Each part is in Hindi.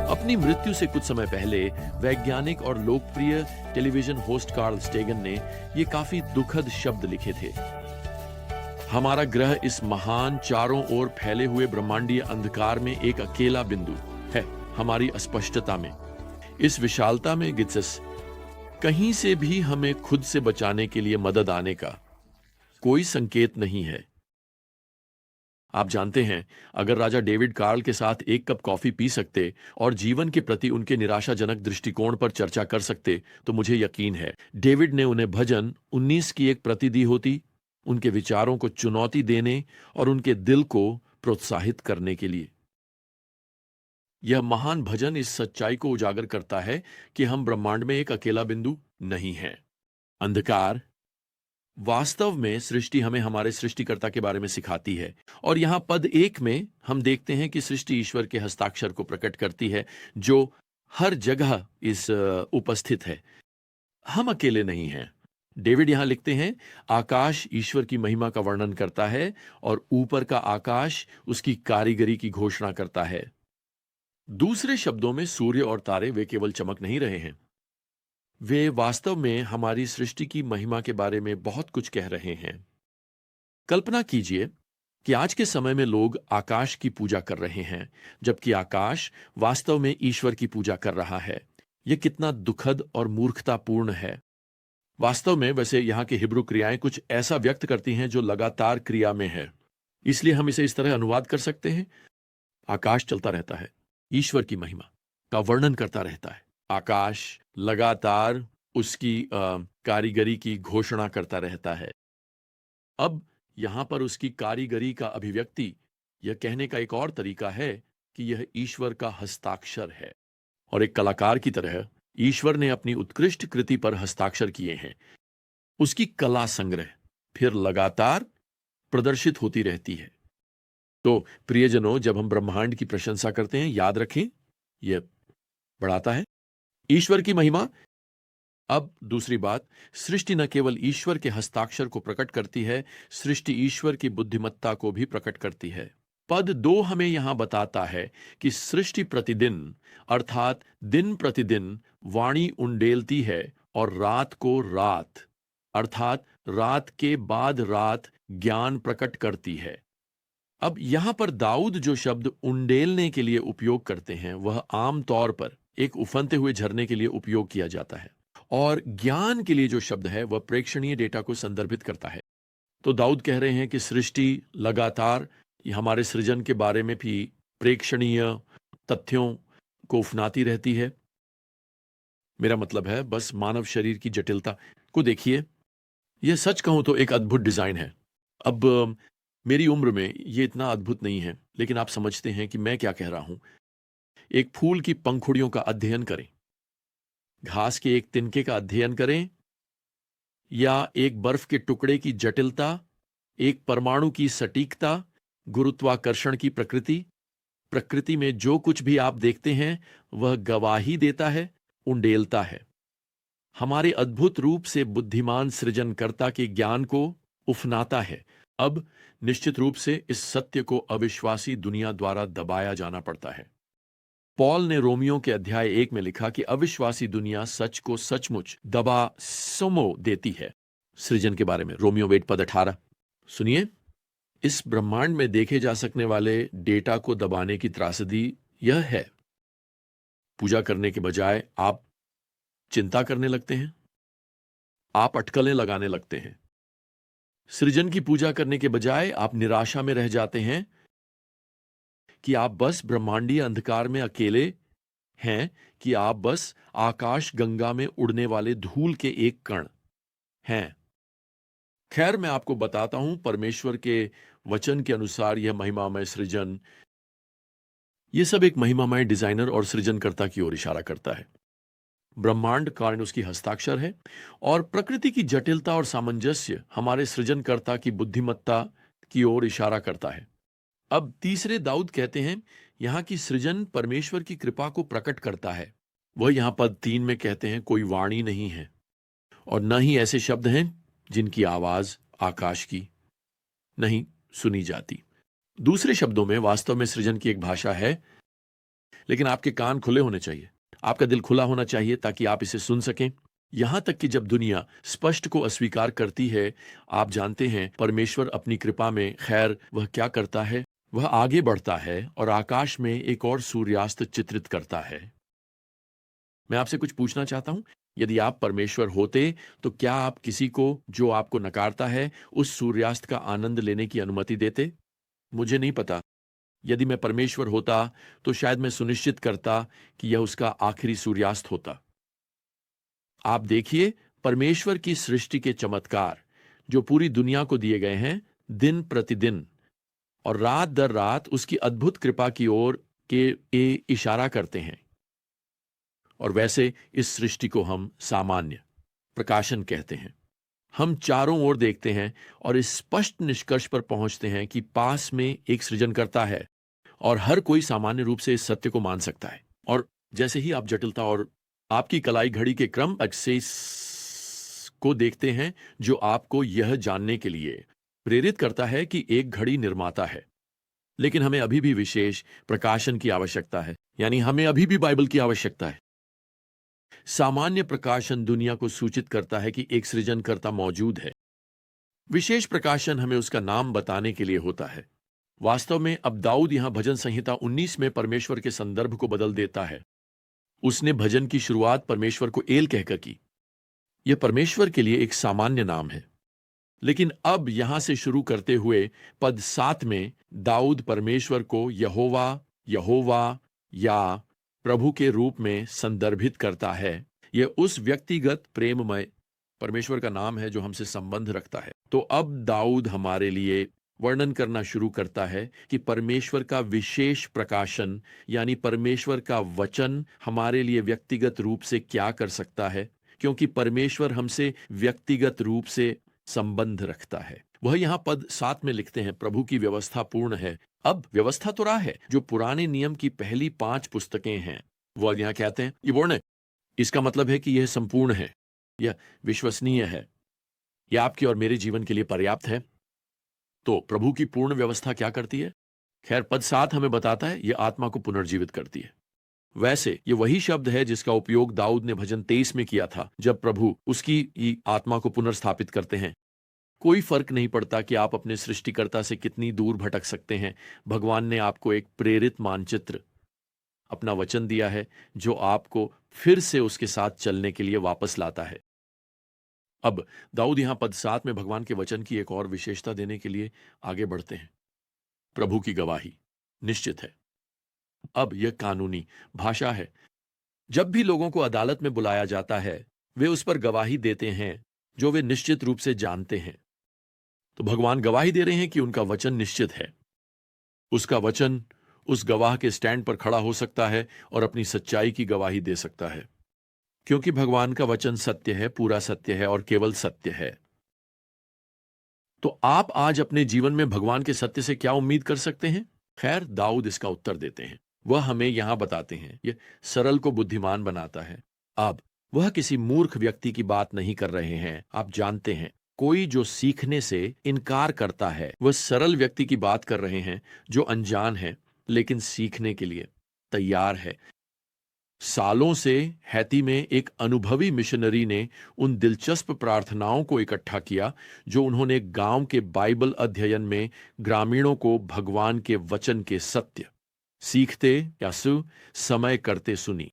अपनी मृत्यु से कुछ समय पहले वैज्ञानिक और लोकप्रिय टेलीविजन होस्ट कार्ल स्टेगन ने ये काफी दुखद शब्द लिखे थे। हमारा ग्रह इस महान चारों ओर फैले हुए ब्रह्मांडीय अंधकार में एक अकेला बिंदु है। हमारी अस्पष्टता में, इस विशालता में गित्सस, कहीं से भी हमें खुद से बचाने के लिए मदद आने का कोई संकेत नहीं है। आप जानते हैं, अगर राजा डेविड कार्ल के साथ एक कप कॉफी पी सकते और जीवन के प्रति उनके निराशाजनक दृष्टिकोण पर चर्चा कर सकते, तो मुझे यकीन है डेविड ने उन्हें भजन 19 की एक प्रति दी होती, उनके विचारों को चुनौती देने और उनके दिल को प्रोत्साहित करने के लिए। यह महान भजन इस सच्चाई को उजागर करता है कि हम ब्रह्मांड में एक अकेला बिंदु नहीं हैं। अंधकार वास्तव में सृष्टि हमें हमारे सृष्टिकर्ता के बारे में सिखाती है, और यहां पद 1 में हम देखते हैं कि सृष्टि ईश्वर के हस्ताक्षर को प्रकट करती है, जो हर जगह इस उपस्थित है। हम अकेले नहीं हैं। डेविड यहां लिखते हैं, आकाश ईश्वर की महिमा का वर्णन करता है और ऊपर का आकाश उसकी कारीगरी की घोषणा करता है। दूसरे शब्दों में, सूर्य और तारे वे केवल चमक नहीं रहे हैं, वे वास्तव में हमारी सृष्टि की महिमा के बारे में बहुत कुछ कह रहे हैं। कल्पना कीजिए कि आज के समय में लोग आकाश की पूजा कर रहे हैं, जबकि आकाश वास्तव में ईश्वर की पूजा कर रहा है। यह कितना दुखद और मूर्खतापूर्ण है। वास्तव में वैसे यहां की हिब्रू क्रियाएं कुछ ऐसा व्यक्त करती हैं जो लगातार क्रिया में है, इसलिए हम इसे इस तरह अनुवाद कर सकते हैं, आकाश चलता रहता है, ईश्वर की महिमा का वर्णन करता रहता है। आकाश लगातार उसकी कारीगरी की घोषणा करता रहता है। अब यहां पर उसकी कारीगरी का अभिव्यक्ति यह कहने का एक और तरीका है कि यह ईश्वर का हस्ताक्षर है, और एक कलाकार की तरह ईश्वर ने अपनी उत्कृष्ट कृति पर हस्ताक्षर किए हैं। उसकी कला संग्रह फिर लगातार प्रदर्शित होती रहती है। तो प्रियजनों, जब हम ब्रह्मांड की प्रशंसा करते हैं, याद रखें यह बढ़ाता है ईश्वर की महिमा। अब दूसरी बात, सृष्टि न केवल ईश्वर के हस्ताक्षर को प्रकट करती है, सृष्टि ईश्वर की बुद्धिमत्ता को भी प्रकट करती है। पद 2 हमें यहां बताता है कि सृष्टि प्रतिदिन, अर्थात दिन प्रतिदिन वाणी उंडेलती है और रात को रात, अर्थात रात के बाद रात ज्ञान प्रकट करती है। अब यहां पर दाऊद जो शब्द उंडेलने के लिए उपयोग करते हैं, वह आमतौर पर एक उफनते हुए झरने के लिए उपयोग किया जाता है, और ज्ञान के लिए जो शब्द है वह प्रेक्षणीय डेटा को संदर्भित करता है। तो दाऊद कह रहे हैं कि सृष्टि लगातार हमारे सृजन के बारे में भी प्रेक्षणीय तथ्यों को उफनाती रहती है। मेरा मतलब है, बस मानव शरीर की जटिलता को देखिए। यह सच कहूं तो एक अद्भुत डिजाइन है। अब मेरी उम्र में यह इतना अद्भुत नहीं है, लेकिन आप समझते हैं कि मैं क्या कह रहा हूं। एक फूल की पंखुड़ियों का अध्ययन करें, घास के एक तिनके का अध्ययन करें, या एक बर्फ के टुकड़े की जटिलता, एक परमाणु की सटीकता, गुरुत्वाकर्षण की प्रकृति में जो कुछ भी आप देखते हैं वह गवाही देता है, उंडेलता है, हमारे अद्भुत रूप से बुद्धिमान सृजनकर्ता के ज्ञान को उफनाता है। अब निश्चित रूप से इस सत्य को अविश्वासी दुनिया द्वारा दबाया जाना पड़ता है। पॉल ने रोमियो के अध्याय 1 में लिखा कि अविश्वासी दुनिया सच को सचमुच दबा समो देती है। सृजन के बारे में रोमियो 8 पद 18 सुनिए। इस ब्रह्मांड में देखे जा सकने वाले डेटा को दबाने की त्रासदी यह है, पूजा करने के बजाय आप चिंता करने लगते हैं, आप अटकलें लगाने लगते हैं। सृजन की पूजा करने के बजाय आप निराशा में रह जाते हैं कि आप बस ब्रह्मांडीय अंधकार में अकेले हैं, कि आप बस आकाश गंगा में उड़ने वाले धूल के एक कण हैं। खैर, मैं आपको बताता हूं, परमेश्वर के वचन के अनुसार यह महिमामय सृजन, यह सब एक महिमामय डिजाइनर और सृजनकर्ता की ओर इशारा करता है। ब्रह्मांड कारण उसकी हस्ताक्षर है, और प्रकृति की जटिलता और सामंजस्य हमारे सृजनकर्ता की बुद्धिमत्ता की ओर इशारा करता है। अब तीसरे दाऊद कहते हैं, यहां की सृजन परमेश्वर की कृपा को प्रकट करता है। वह यहां पद 3 में कहते हैं, कोई वाणी नहीं है और न ही ऐसे शब्द हैं जिनकी आवाज आकाश की नहीं सुनी जाती। दूसरे शब्दों में, वास्तव में सृजन की एक भाषा है लेकिन आपके कान खुले होने चाहिए, आपका दिल खुला होना चाहिए ताकि आप इसे सुन सकें। यहां तक कि जब दुनिया स्पष्ट को अस्वीकार करती है, आप जानते हैं परमेश्वर अपनी कृपा में खैर वह क्या करता है, वह आगे बढ़ता है और आकाश में एक और सूर्यास्त चित्रित करता है। मैं आपसे कुछ पूछना चाहता हूं, यदि आप परमेश्वर होते तो क्या आप किसी को जो आपको नकारता है उस सूर्यास्त का आनंद लेने की अनुमति देते? मुझे नहीं पता। यदि मैं परमेश्वर होता तो शायद मैं सुनिश्चित करता कि यह उसका आखिरी सूर्यास्त होता। आप देखिए परमेश्वर की सृष्टि के चमत्कार जो पूरी दुनिया को दिए गए हैं दिन प्रतिदिन, और रात दर रात उसकी अद्भुत कृपा की ओर के इशारा करते हैं। और वैसे इस सृष्टि को हम सामान्य प्रकाशन कहते हैं। हम चारों ओर देखते हैं और इस स्पष्ट निष्कर्ष पर पहुंचते हैं कि पास में एक सृजनकर्ता है और हर कोई सामान्य रूप से इस सत्य को मान सकता है। और जैसे ही आप जटिलता और आपकी कलाई घड़ी के क्रम एक्सेस को देखते हैं, जो आपको यह जानने के लिए प्रेरित करता है कि एक घड़ी निर्माता है, लेकिन हमें अभी भी विशेष प्रकाशन की आवश्यकता है, यानी हमें अभी भी बाइबल की आवश्यकता है। सामान्य प्रकाशन दुनिया को सूचित करता है कि एक सृजनकर्ता मौजूद है। विशेष प्रकाशन हमें उसका नाम बताने के लिए होता है। वास्तव में अब दाऊद यहां भजन संहिता 19 में परमेश्वर के संदर्भ को बदल देता है। उसने भजन की शुरुआत परमेश्वर को एल कहकर की। यह परमेश्वर के लिए एक सामान्य नाम है, लेकिन अब यहां से शुरू करते हुए पद 7 में दाऊद परमेश्वर को यहोवा, यहोवा या प्रभु के रूप में संदर्भित करता है। यह उस व्यक्तिगत प्रेममय परमेश्वर का नाम है जो हमसे संबंध रखता है। तो अब दाऊद हमारे लिए वर्णन करना शुरू करता है कि परमेश्वर का विशेष प्रकाशन यानी परमेश्वर का वचन हमारे लिए व्यक्तिगत रूप से क्या कर सकता है, क्योंकि परमेश्वर हमसे व्यक्तिगत रूप से संबंध रखता है। वह यहां पद 7 में लिखते हैं, प्रभु की व्यवस्था पूर्ण है। अब व्यवस्था तो राह है जो पुराने नियम की पहली 5 पुस्तकें हैं। वो यहां कहते हैं ये पूर्ण है, इसका मतलब है कि यह संपूर्ण है, यह विश्वसनीय है, यह आपके और मेरे जीवन के लिए पर्याप्त है। तो प्रभु की पूर्ण व्यवस्था क्या करती है? खैर पद 7 हमें बताता है यह आत्मा को पुनर्जीवित करती है। वैसे ये वही शब्द है जिसका उपयोग दाऊद ने भजन 23 में किया था, जब प्रभु उसकी आत्मा को पुनर्स्थापित करते हैं। कोई फर्क नहीं पड़ता कि आप अपने सृष्टिकर्ता से कितनी दूर भटक सकते हैं, भगवान ने आपको एक प्रेरित मानचित्र, अपना वचन दिया है जो आपको फिर से उसके साथ चलने के लिए वापस लाता है। अब दाऊद यहां पद 7 में भगवान के वचन की एक और विशेषता देने के लिए आगे बढ़ते हैं। प्रभु की गवाही निश्चित है। अब यह कानूनी भाषा है। जब भी लोगों को अदालत में बुलाया जाता है, वे उस पर गवाही देते हैं जो वे निश्चित रूप से जानते हैं। तो भगवान गवाही दे रहे हैं कि उनका वचन निश्चित है। उसका वचन उस गवाह के स्टैंड पर खड़ा हो सकता है और अपनी सच्चाई की गवाही दे सकता है, क्योंकि भगवान का वचन सत्य है, पूरा सत्य है और केवल सत्य है। तो आप आज अपने जीवन में भगवान के सत्य से क्या उम्मीद कर सकते हैं? खैर दाऊद इसका उत्तर देते हैं। वह हमें यहां बताते हैं यह सरल को बुद्धिमान बनाता है। अब वह किसी मूर्ख व्यक्ति की बात नहीं कर रहे हैं। आप जानते हैं, कोई जो सीखने से इनकार करता है, वह सरल व्यक्ति की बात कर रहे हैं जो अनजान है लेकिन सीखने के लिए तैयार है। सालों से हैती में एक अनुभवी मिशनरी ने उन दिलचस्प प्रार्थनाओं को इकट्ठा किया जो उन्होंने गांव के बाइबल अध्ययन में ग्रामीणों को भगवान के वचन के सत्य सीखते या समय करते सुनी।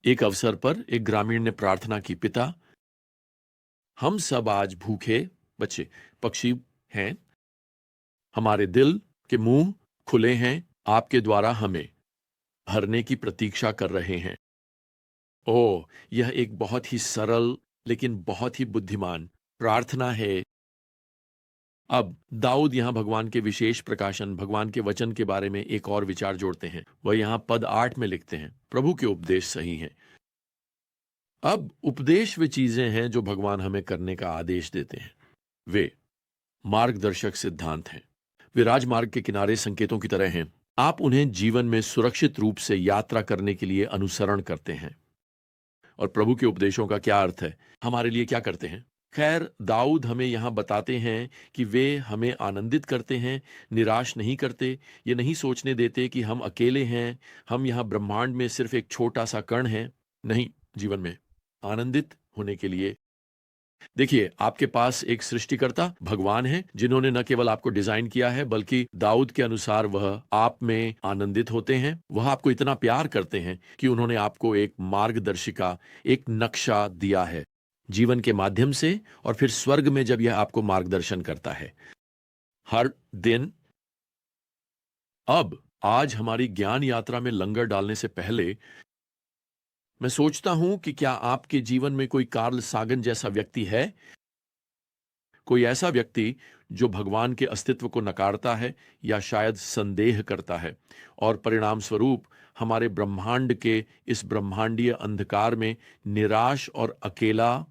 एक अवसर पर एक ग्रामीण ने प्रार्थना की, पिता, हम सब आज भूखे बच्चे पक्षी हैं, हमारे दिल के मुंह खुले हैं, आपके द्वारा हमें भरने की प्रतीक्षा कर रहे हैं। ओह, यह एक बहुत ही सरल लेकिन बहुत ही बुद्धिमान प्रार्थना है। अब दाऊद यहां भगवान के विशेष प्रकाशन, भगवान के वचन के बारे में एक और विचार जोड़ते हैं। वह यहां पद 8 में लिखते हैं, प्रभु के उपदेश सही हैं। अब उपदेश वे चीजें हैं जो भगवान हमें करने का आदेश देते हैं। वे मार्गदर्शक सिद्धांत हैं। वे राजमार्ग के किनारे संकेतों की तरह हैं। आप उन्हें जीवन में सुरक्षित रूप से यात्रा करने के लिए अनुसरण करते हैं। और प्रभु के उपदेशों का क्या अर्थ है? हमारे लिए क्या करते हैं? खैर, दाऊद हमें यहाँ बताते हैं कि वे हमें आनंदित करते हैं, निराश नहीं करते, ये नहीं सोचने देते कि हम अकेले हैं, हम यहाँ ब्रह्मांड में सिर्फ एक छोटा सा कण हैं। नहीं, जीवन में आनंदित होने के लिए देखिए, आपके पास एक सृष्टिकर्ता भगवान है, जिन्होंने न केवल आपको डिजाइन किया है, बल्कि दाऊद के अनुसार वह आप में आनंदित होते हैं। वह आपको इतना प्यार करते हैं कि उन्होंने आपको एक मार्गदर्शिका, एक नक्शा दिया है जीवन के माध्यम से, और फिर स्वर्ग में जब यह आपको मार्गदर्शन करता है हर दिन। अब आज हमारी ज्ञान यात्रा में लंगर डालने से पहले मैं सोचता हूं कि क्या आपके जीवन में कोई कार्ल सागन जैसा व्यक्ति है, कोई ऐसा व्यक्ति जो भगवान के अस्तित्व को नकारता है या शायद संदेह करता है, और परिणाम स्वरूप हमारे ब्रह्मांड के इस ब्रह्मांडीय अंधकार में निराश और अकेला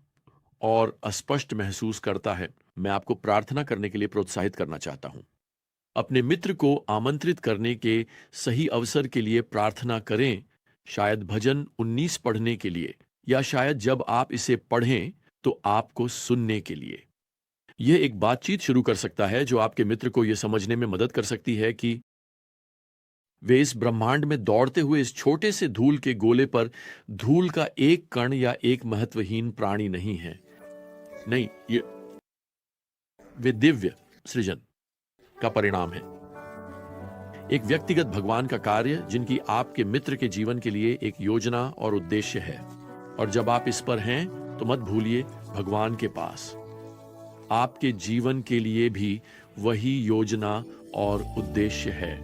और अस्पष्ट महसूस करता है। मैं आपको प्रार्थना करने के लिए प्रोत्साहित करना चाहता हूं। अपने मित्र को आमंत्रित करने के सही अवसर के लिए प्रार्थना करें, शायद भजन 19 पढ़ने के लिए, या शायद जब आप इसे पढ़ें तो आपको सुनने के लिए। यह एक बातचीत शुरू कर सकता है जो आपके मित्र को यह समझने में मदद कर सकती है कि वे इस ब्रह्मांड में दौड़ते हुए इस छोटे से धूल के गोले पर धूल का एक कण या एक महत्वहीन प्राणी नहीं है। नहीं, ये वे दिव्य सृजन का परिणाम है, एक व्यक्तिगत भगवान का कार्य जिनकी आपके मित्र के जीवन के लिए एक योजना और उद्देश्य है। और जब आप इस पर हैं तो मत भूलिए, भगवान के पास आपके जीवन के लिए भी वही योजना और उद्देश्य है।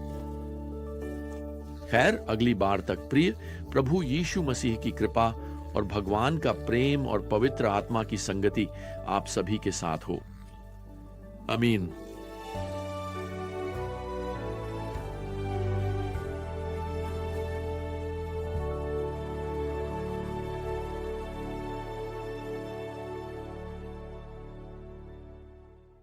खैर, अगली बार तक प्रिय प्रभु यीशु मसीह की कृपा और भगवान का प्रेम और पवित्र आत्मा की संगति आप सभी के साथ हो। आमीन।